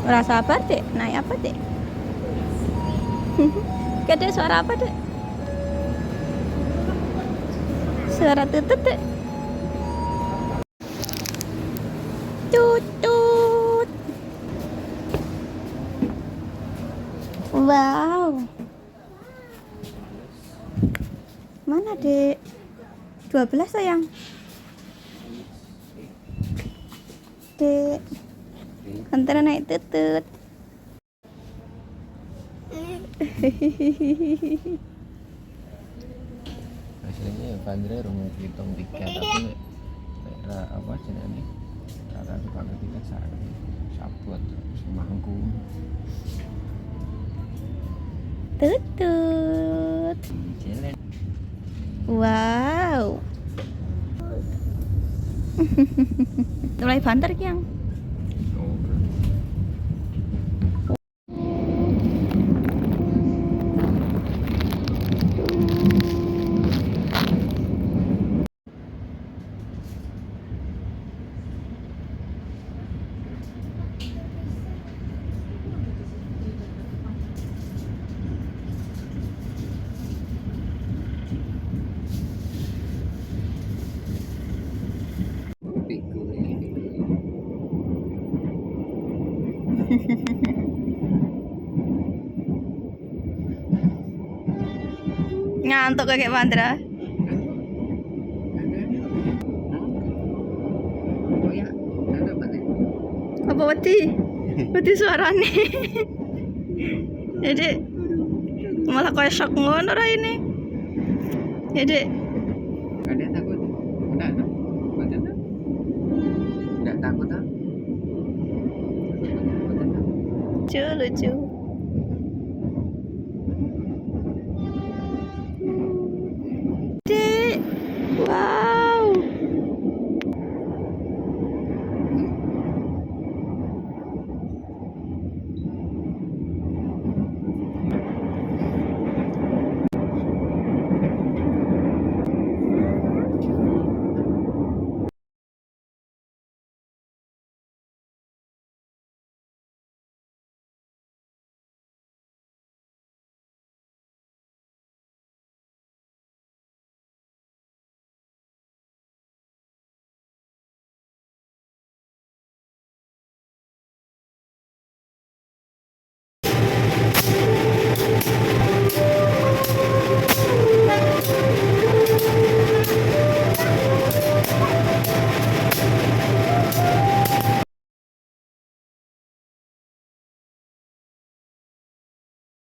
Ora sabar, Dek. Naik apa, Dek? Gede suara apa, Dek? Suara tutut, Dek. Tutut. Wow. Mana, Dek? 12 sayang. Dek. Antara naik tutut. Hasilnya ya Vandra rumah hitung tiket tapi apa jenenge rata dipakai tiket sabut semangku Tutut. jalan. Wow. Mulai banter Kiang. Ngantuk kayak Pandra. Apa wedi? Wedi suarane. Jadi malah kayak shock ngono ra ini. Jadi Ada takut? Enggak tuh. Enggak takut ah? lucu lucu.